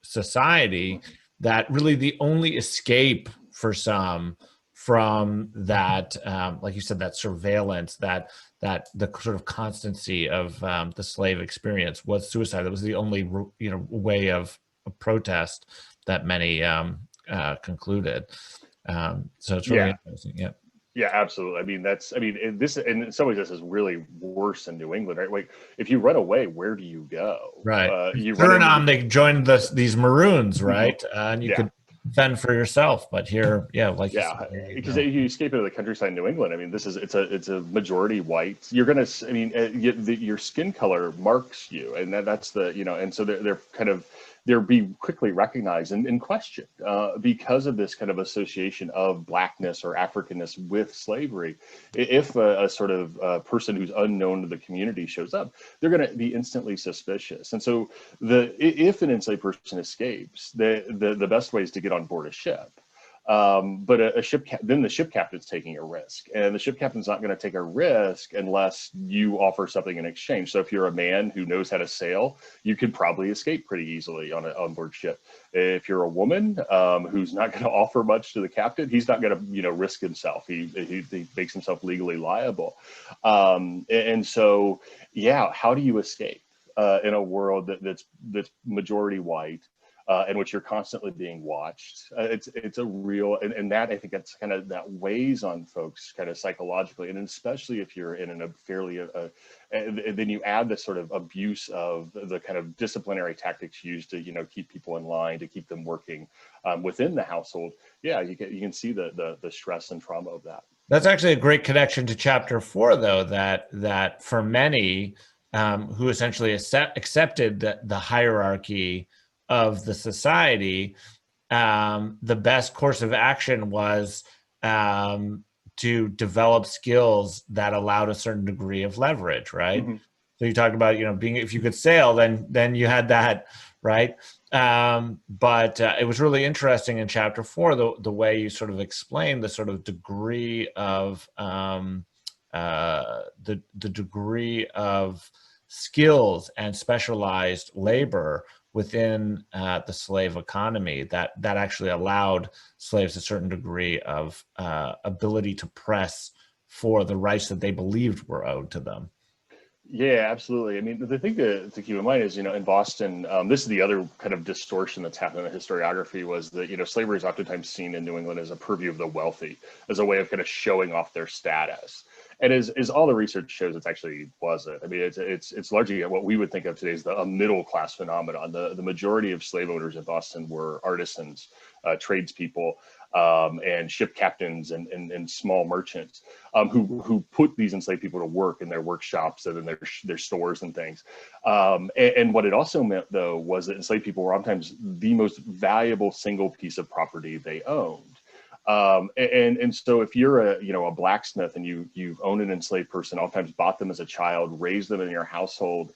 S1: society, that really the only escape for some from that, like you said, that surveillance, that the sort of constancy of the slave experience was suicide. That was the only, way of protest that many concluded. So it's really interesting. Yeah.
S5: Yeah, absolutely. This in some ways this is really worse in New England, right? Like if you run away, where do you go?
S1: Right. Suriname, they joined these Maroons, right? And you could fend for yourself. But here, yeah, like you
S5: Yeah,
S1: said,
S5: because you escape into the countryside in New England. I mean, it's a majority white. You're gonna, I mean, your skin color marks you, and that's the, and so they're kind of, they're be quickly recognized and questioned because of this kind of association of blackness or Africanness with slavery. If a sort of person who's unknown to the community shows up, they're going to be instantly suspicious. And so if an enslaved person escapes, the best way is to get on board a ship. But then the ship captain's taking a risk, and the ship captain's not going to take a risk unless you offer something in exchange. So if you're a man who knows how to sail, you could probably escape pretty easily on an onboard ship. If you're a woman who's not going to offer much to the captain, he's not going to risk himself. He makes himself legally liable. And so, yeah, how do you escape in a world that's majority white? In which you're constantly being watched. It's a real, and that, I think that's kind of, that weighs on folks kind of psychologically, and especially if you're in a fairly, and then you add this sort of abuse of the kind of disciplinary tactics used to, keep people in line, to keep them working within the household. Yeah, you can see the stress and trauma of that.
S1: That's actually a great connection to chapter 4, though, that for many who essentially accepted the hierarchy of the society, the best course of action was to develop skills that allowed a certain degree of leverage, right? Mm-hmm. So you talked about, being, if you could sail, then you had that, right? But it was really interesting in chapter 4, the way you sort of explained the sort of degree of the degree of skills and specialized labor within the slave economy that actually allowed slaves a certain degree of ability to press for the rights that they believed were owed to them.
S5: Yeah, absolutely. I mean, the thing to keep in mind is, in Boston, this is the other kind of distortion that's happened in the historiography, was that, slavery is oftentimes seen in New England as a purview of the wealthy, as a way of kind of showing off their status. And as all the research shows, it actually wasn't. I mean, it's largely what we would think of today as a middle class phenomenon. The majority of slave owners in Boston were artisans, tradespeople, and ship captains and small merchants who put these enslaved people to work in their workshops and in their stores and things. And what it also meant, though, was that enslaved people were oftentimes the most valuable single piece of property they owned. And so if you're a blacksmith and you've owned an enslaved person, oftentimes bought them as a child, raised them in your household,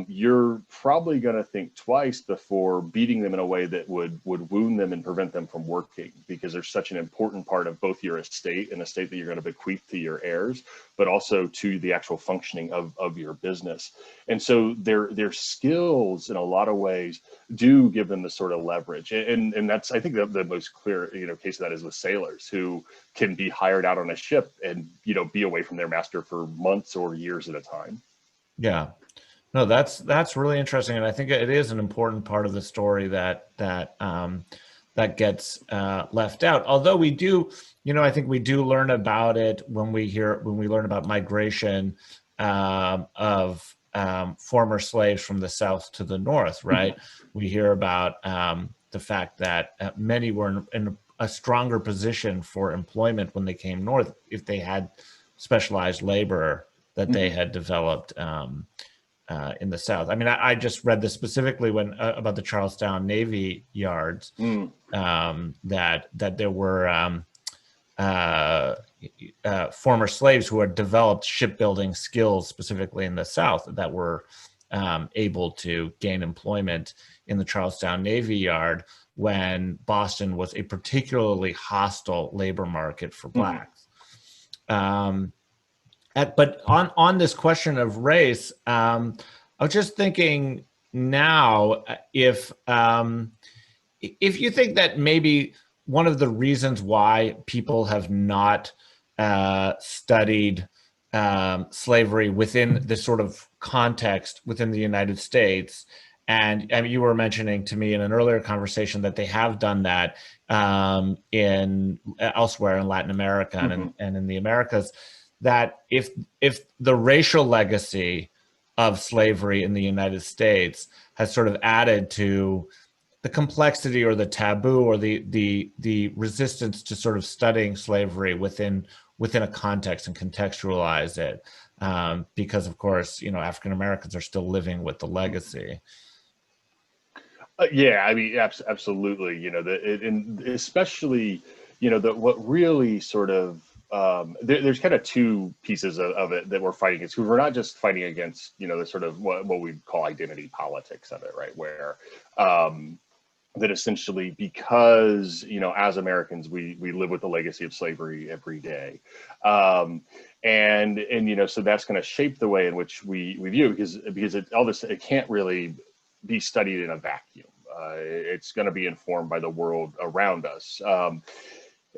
S5: you're probably going to think twice before beating them in a way that would wound them and prevent them from working, because they're such an important part of both your estate, an estate that you're going to bequeath to your heirs, but also to the actual functioning of your business. And so their skills in a lot of ways do give them the sort of leverage. And that's, I think, the most clear case of that is with sailors who can be hired out on a ship and be away from their master for months or years at a time.
S1: Yeah. No, that's really interesting, and I think it is an important part of the story that gets left out. Although we do, I think we do learn about it when we learn about migration of former slaves from the South to the North, right? Mm-hmm. We hear about the fact that many were in a stronger position for employment when they came north if they had specialized labor that they had developed in the South. I mean, I just read this specifically about the Charlestown Navy yards, that there were former slaves who had developed shipbuilding skills specifically in the South that were able to gain employment in the Charlestown Navy Yard when Boston was a particularly hostile labor market for blacks. But on this question of race, I was just thinking now, if you think that maybe one of the reasons why people have not studied slavery within this sort of context within the United States, and I mean, you were mentioning to me in an earlier conversation that they have done that in elsewhere in Latin America and in the Americas, that if the racial legacy of slavery in the United States has sort of added to the complexity or the taboo or the resistance to sort of studying slavery within a context and contextualize it, because of course, you know, African Americans are still living with the legacy.
S5: Yeah, I mean, absolutely. You know, and especially, you know, what really sort of there's kind of two pieces of it that we're fighting against. We're not just fighting against, you know, the sort of what we call identity politics of it, right? Where that essentially, because, you know, as Americans, we live with the legacy of slavery every day, and you know, so that's going to shape the way in which we view it, because all this, it can't really be studied in a vacuum. It's going to be informed by the world around us,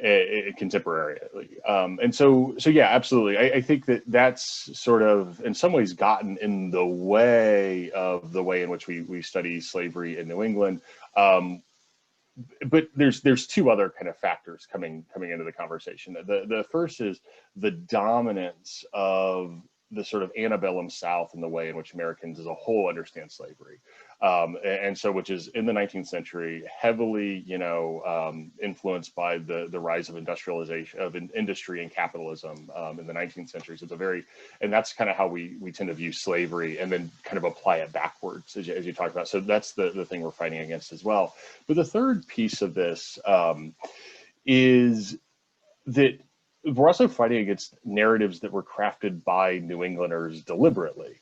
S5: contemporarily. And so yeah, absolutely. I think that's sort of in some ways gotten in the way of the way in which we study slavery in New England. But there's two other kind of factors coming into the conversation. The first is the dominance of the sort of antebellum South in the way in which Americans as a whole understand slavery. And so, which is in the 19th century, heavily, you know, influenced by the rise of industrialization, of industry and capitalism in the 19th century. So it's and that's kind of how we tend to view slavery, and then kind of apply it backwards, as you talked about. So that's the thing we're fighting against as well. But the third piece of this is that we're also fighting against narratives that were crafted by New Englanders deliberately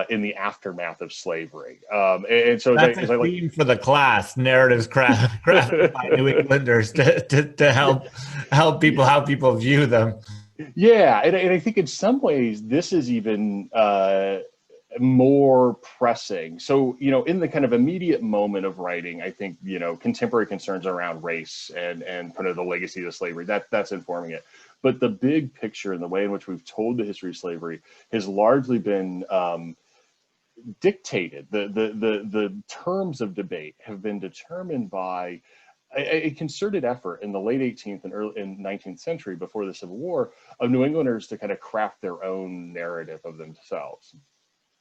S5: in the aftermath of slavery. And so
S1: that's a theme for the class: narratives crafted by New Englanders to help how people view them.
S5: Yeah, and I think in some ways this is even more pressing. So, you know, in the kind of immediate moment of writing, I think, you know, contemporary concerns around race and kind of the legacy of slavery, that's informing it. But the big picture and the way in which we've told the history of slavery has largely been dictated. The terms of debate have been determined by a concerted effort in the late 18th and early 19th century, before the Civil War, of New Englanders to kind of craft their own narrative of themselves.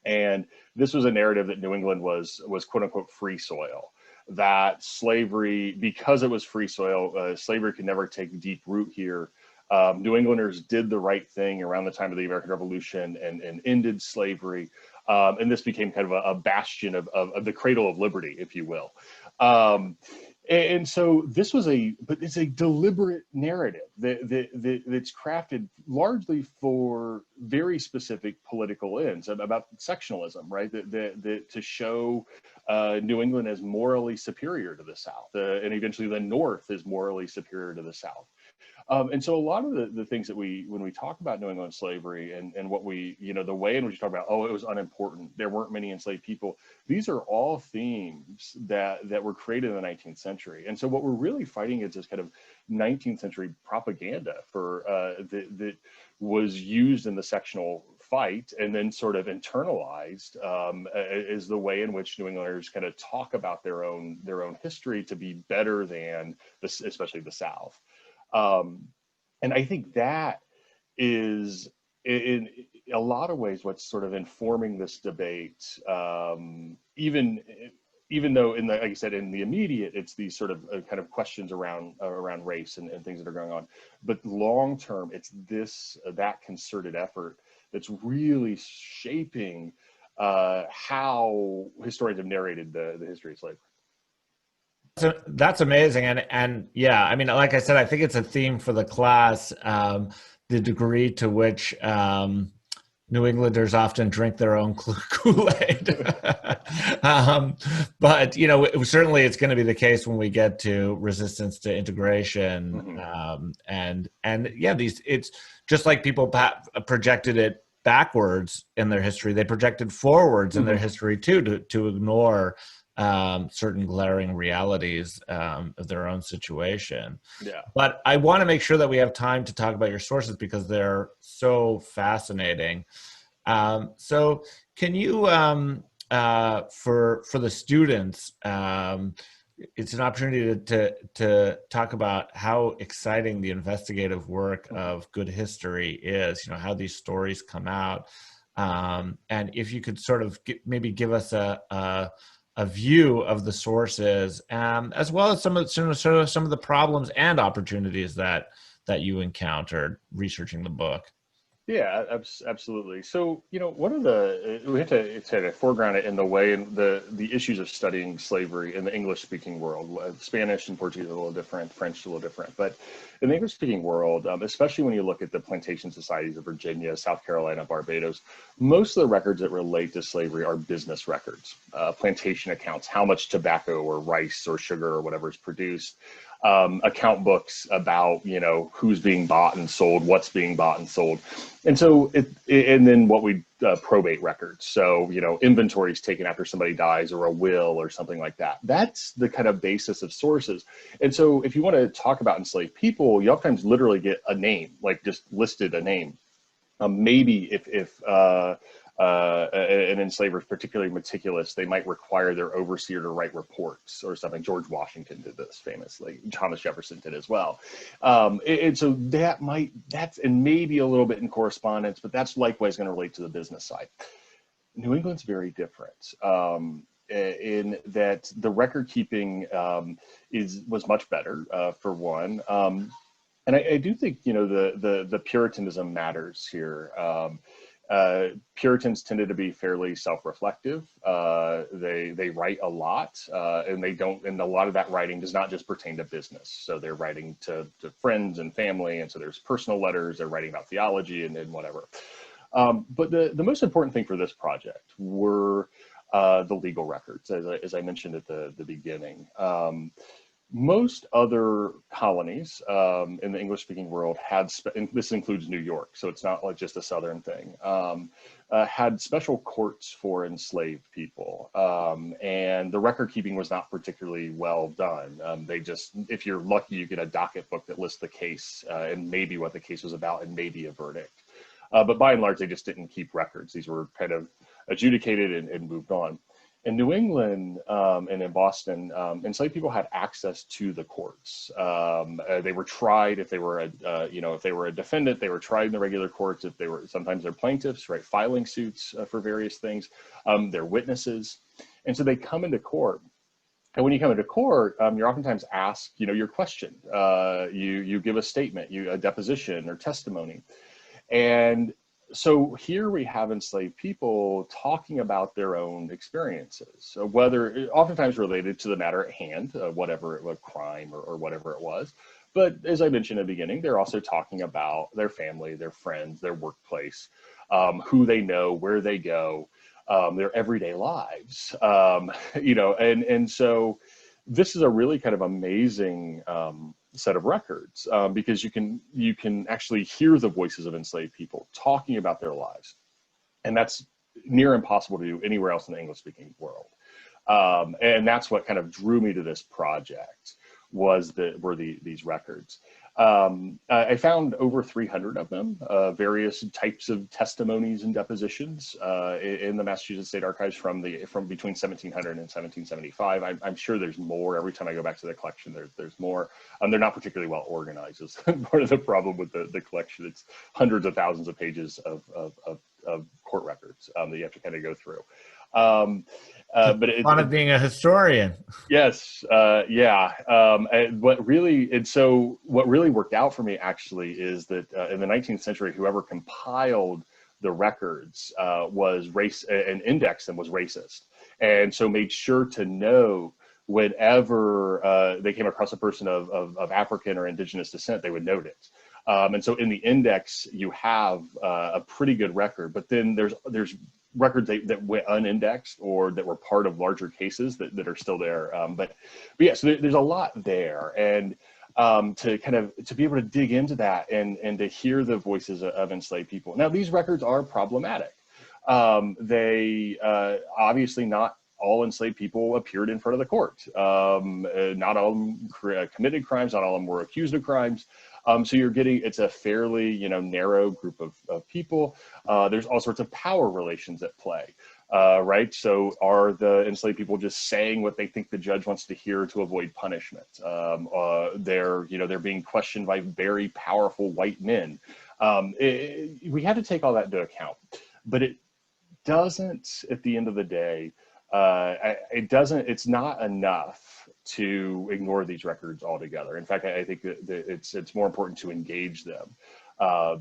S5: And this was a narrative that New England was quote unquote free soil, that slavery, because it was free soil, slavery could never take deep root here. New Englanders did the right thing around the time of the American Revolution and ended slavery. And this became kind of a bastion of the cradle of liberty, if you will. And so this was but it's a deliberate narrative that's crafted largely for very specific political ends, about sectionalism, right? That to show New England as morally superior to the South, and eventually the North is morally superior to the South. And so a lot of the things that when we talk about New England slavery and what we, you know, the way in which we talk about, oh, it was unimportant, there weren't many enslaved people, these are all themes that were created in the 19th century. And so what we're really fighting is this kind of 19th century propaganda that was used in the sectional fight and then sort of internalized is the way in which New Englanders kind of talk about their own history to be better than this, especially the South. And I think that is in a lot of ways what's sort of informing this debate, even though like I said, in the immediate, it's these sort of kind of questions around race and things that are going on. But long term, it's that concerted effort that's really shaping how historians have narrated the history of slavery.
S1: That's amazing. And yeah, I mean, like I said, I think it's a theme for the class, the degree to which New Englanders often drink their own Kool-Aid. But, you know, certainly it's going to be the case when we get to resistance to integration.
S5: Mm-hmm.
S1: And yeah, it's just like people projected it backwards in their history. They projected forwards in their history too, to ignore certain glaring realities of their own situation.
S5: Yeah. But
S1: I want to make sure that we have time to talk about your sources because they're so fascinating. So can you, for the students, it's an opportunity to talk about how exciting the investigative work of good history is, you know, how these stories come out. And if you could sort of maybe give us a a view of the sources, as well as some of the problems and opportunities that you encountered researching the book.
S5: Yeah, absolutely. So, one of we have to foreground it in the way and the issues of studying slavery in the English-speaking world. Spanish and Portuguese are a little different, French a little different, but in the English-speaking world, especially when you look at the plantation societies of Virginia, South Carolina, Barbados, most of the records that relate to slavery are business records, plantation accounts, how much tobacco or rice or sugar or whatever is produced. Account books about, who's being bought and sold, what's being bought and sold. And so and then what we probate records. So, inventories taken after somebody dies or a will or something like that. That's the kind of basis of sources. And so if you want to talk about enslaved people, you oftentimes literally get a name, like just listed a name. Maybe if an enslaver is particularly meticulous, they might require their overseer to write reports or something. George Washington did this famously. Thomas Jefferson did as well. And so that's maybe a little bit in correspondence, but that's likewise going to relate to the business side. New England's very different in that the record keeping was much better for one. And I do think, the Puritanism matters here. Puritans tended to be fairly self-reflective. They write a lot, and a lot of that writing does not just pertain to business. So they're writing to friends and family, and so there's personal letters. They're writing about theology and whatever. But the most important thing for this project were the legal records, as I mentioned at the beginning. Most other colonies in the English-speaking world and this includes New York, so it's not like just a Southern thing, had special courts for enslaved people. And the record keeping was not particularly well done. If you're lucky, you get a docket book that lists the case and maybe what the case was about and maybe a verdict. But by and large, they just didn't keep records. These were kind of adjudicated and moved on. In New England and in Boston, enslaved people had access to the courts. They were tried if they were a defendant. They were tried in the regular courts. Sometimes they're plaintiffs, right, filing suits for various things. They're witnesses, and so they come into court. And when you come into court, you're oftentimes asked, your question. You give a statement, a deposition or testimony, and so here we have enslaved people talking about their own experiences, so whether oftentimes related to the matter at hand, whatever a crime or whatever it was. But as I mentioned in the beginning, they're also talking about their family, their friends, their workplace, who they know, where they go, their everyday lives, and so this is a really kind of amazing set of records because you can actually hear the voices of enslaved people talking about their lives, and that's near impossible to do anywhere else in the English-speaking world. And that's what kind of drew me to this project were these records. I found over 300 of them, various types of testimonies and depositions in the Massachusetts State Archives from between 1700 and 1775. I'm sure there's more. Every time I go back to the collection, there's more. They're not particularly well organized. Is part of the problem with the collection. It's hundreds of thousands of pages of court records that you have to kind of go through. But it's
S1: fun of being a historian.
S5: Yes, yeah. What really worked out for me actually is that in the 19th century, whoever compiled the records and indexed them was racist, and so made sure to know whenever they came across a person of African or indigenous descent, they would note it. And so in the index, you have a pretty good record, but then there's records that went unindexed or that were part of larger cases that are still there. But yeah, so there's a lot there. And to be able to dig into that and to hear the voices of enslaved people. Now, these records are problematic. They obviously not all enslaved people appeared in front of the court. Not all of them committed crimes, not all of them were accused of crimes. So it's a fairly, narrow group of people. There's all sorts of power relations at play, right? So are the enslaved people just saying what they think the judge wants to hear to avoid punishment? They're being questioned by very powerful white men. We have to take all that into account, but it doesn't, at the end of the day, it's not enough to ignore these records altogether. In fact, I think that it's more important to engage them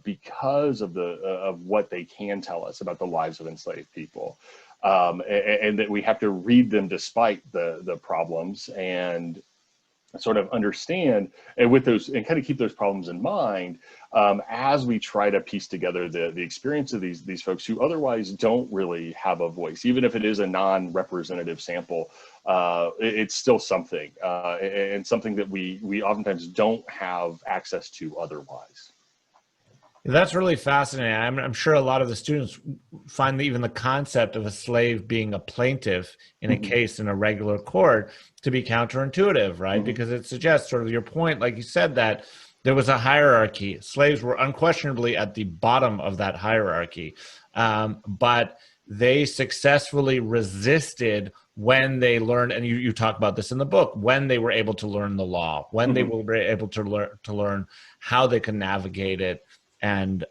S5: because of what they can tell us about the lives of enslaved people, and that we have to read them despite the problems, and sort of understand, and with those, and kind of keep those problems in mind as we try to piece together the experience of these folks who otherwise don't really have a voice. Even if it is a non-representative sample, it's still something, and something that we oftentimes don't have access to otherwise.
S1: That's really fascinating. I'm sure a lot of the students find even the concept of a slave being a plaintiff in a case in a regular court to be counterintuitive, right? Because it suggests sort of your point, like you said, that there was a hierarchy. Slaves were unquestionably at the bottom of that hierarchy, but they successfully resisted when they learned, and you talk about this in the book, when they were able to learn the law, when they were able to learn how they could navigate it, and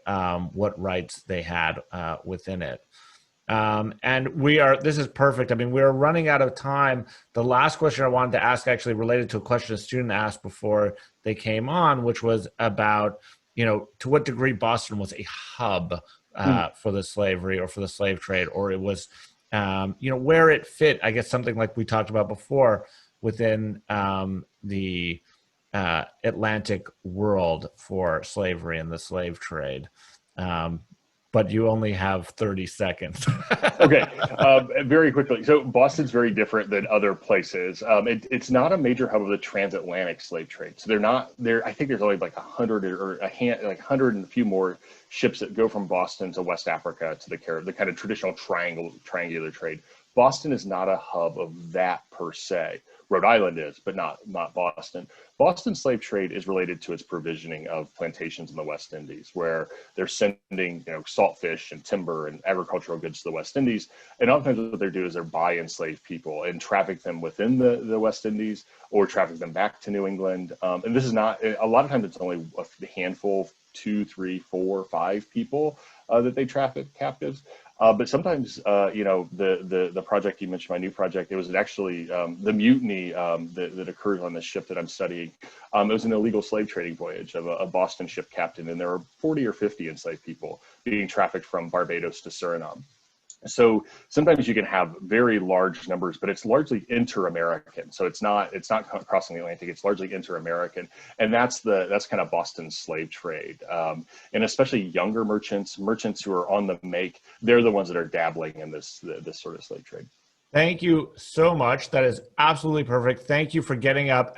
S1: what rights they had within it. And this is perfect. I mean, we're running out of time. The last question I wanted to ask actually related to a question a student asked before they came on, which was about, to what degree Boston was a hub for the slavery or for the slave trade, or it was, where it fit, I guess something like we talked about before within the Atlantic world for slavery and the slave trade. But you only have 30 seconds.
S5: Okay, very quickly. So Boston's very different than other places. It's not a major hub of the transatlantic slave trade. So they're not there. I think there's only like 100 or like 100 and a few more ships that go from Boston to West Africa to the Caribbean, the kind of traditional triangular trade. Boston is not a hub of that per se. Rhode Island is, but not Boston. Boston's slave trade is related to its provisioning of plantations in the West Indies, where they're sending, salt fish and timber and agricultural goods to the West Indies. And oftentimes what they do is they buy enslaved people and traffic them within the West Indies, or traffic them back to New England. And this is not, a lot of times it's only a handful, 2, 3, 4, 5 people that they traffic captives. But sometimes, the project you mentioned, my new project, it was actually the mutiny that occurred on this ship that I'm studying. It was an illegal slave trading voyage of a Boston ship captain, and there were 40 or 50 enslaved people being trafficked from Barbados to Suriname. So sometimes you can have very large numbers, but it's largely inter-American. So it's not crossing the Atlantic. It's largely inter-American, and that's kind of Boston's slave trade. And especially younger merchants who are on the make, they're the ones that are dabbling in this sort of slave trade.
S1: Thank you so much. That is absolutely perfect. Thank you for getting up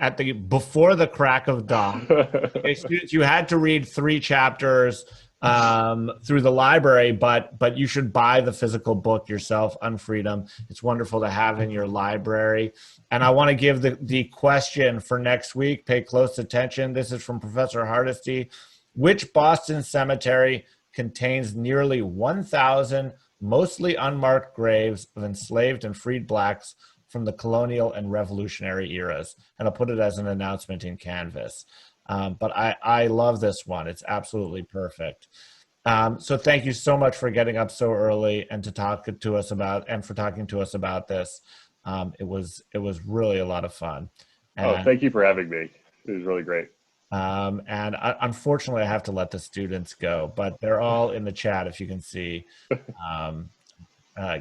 S1: before the crack of dawn. Okay, students, you had to read 3 chapters through the library, but you should buy the physical book yourself, Unfreedom. It's wonderful to have in your library. And I want to give the question for next week. Pay close attention. This is from Professor Hardesty. Which Boston cemetery contains nearly 1,000 mostly unmarked graves of enslaved and freed blacks from the colonial and revolutionary eras? And I'll put it as an announcement in Canvas. But I love this one. It's absolutely perfect. So thank you so much for getting up so early and for talking to us about this. It was really a lot of fun. And,
S5: thank you for having me. It was really great.
S1: And unfortunately, I have to let the students go, but they're all in the chat, if you can see,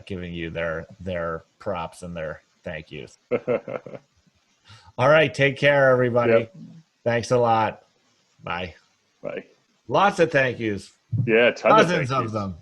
S1: giving you their props and their thank yous. All right, take care, everybody.
S5: Yep.
S1: Thanks a lot. Bye.
S5: Bye.
S1: Lots of thank yous.
S5: Yeah,
S1: dozens of them.